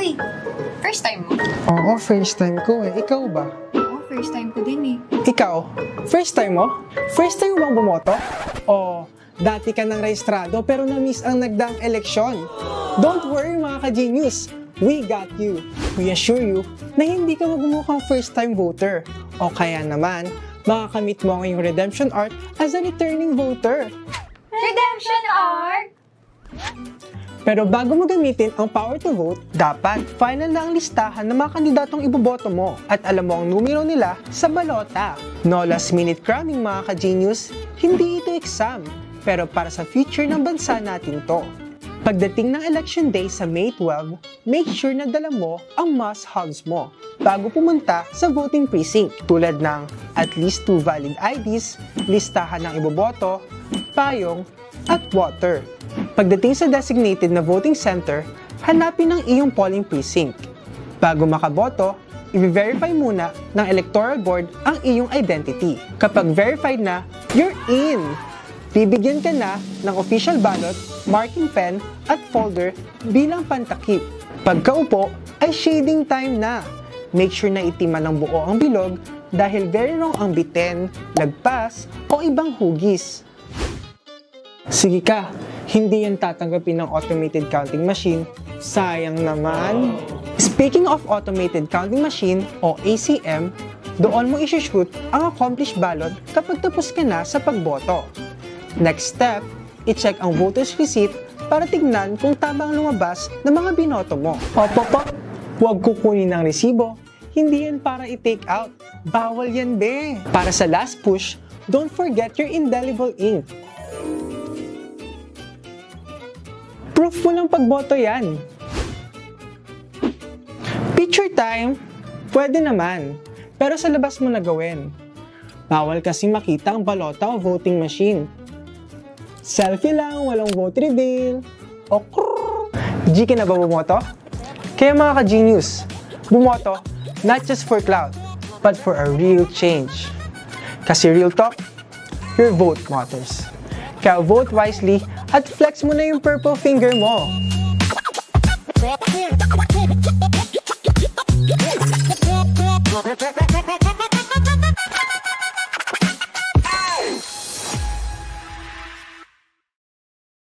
Uy, first time mo? Oo, first time ko eh. Ikaw ba? Oo, first time ko din eh. Ikaw? First time mo? First time mo bang bumoto? O dati ka nang rehistrado pero na-miss ang nagdaang eleksyon? Don't worry mga ka-genius! We got you! We assure you na hindi ka magmumukhang first-time voter. O kaya naman, makakamit mo ang iyong redemption art as a returning voter. Redemption art! Pero bago mo gamitin ang power to vote, dapat final na ang listahan ng mga kandidatong iboboto mo at alam mo ang numero nila sa balota. No last minute cramming mga ka-genius, hindi ito exam, pero para sa future ng bansa natin to. Pagdating ng election day sa May 12, make sure na dala mo ang must-haves mo bago pumunta sa voting precinct tulad ng at least 2 valid IDs, listahan ng iboboto, payong, at water. Pagdating sa designated na voting center, hanapin ang iyong polling precinct. Bago makaboto, i-verify muna ng electoral board ang iyong identity. Kapag verified na, you're in! Bibigyan ka na ng official ballot, marking pen, at folder bilang pantakip. Pagkaupo, ay shading time na. Make sure na itiman ng buo ang bilog dahil very wrong ang biten, lagpas, o ibang hugis. Sige ka, hindi yan tatanggapin ng automated counting machine. Sayang naman. Speaking of automated counting machine o ACM, doon mo isushoot ang accomplished ballot kapag tapos ka na sa pagboto. Next step, i-check ang voter's receipt para tignan kung tama ang lumabas ng mga binoto mo. Opo, huwag kukunin ng resibo. Hindi yan para i-take out. Bawal yan, be. Para sa last push, don't forget your indelible ink. Proof mo ng pagboto yan. Picture time? Pwede naman. Pero sa labas mo na gawin. Bawal kasi makita ang balota o voting machine. Selfie lang, walang vote reveal. O krrrr. G ka na ba bumoto? Kaya mga ka-genius, bumoto not just for clout, but for a real change. Kasi real talk, your vote matters. Kaya vote wisely at flex mo na yung purple finger mo.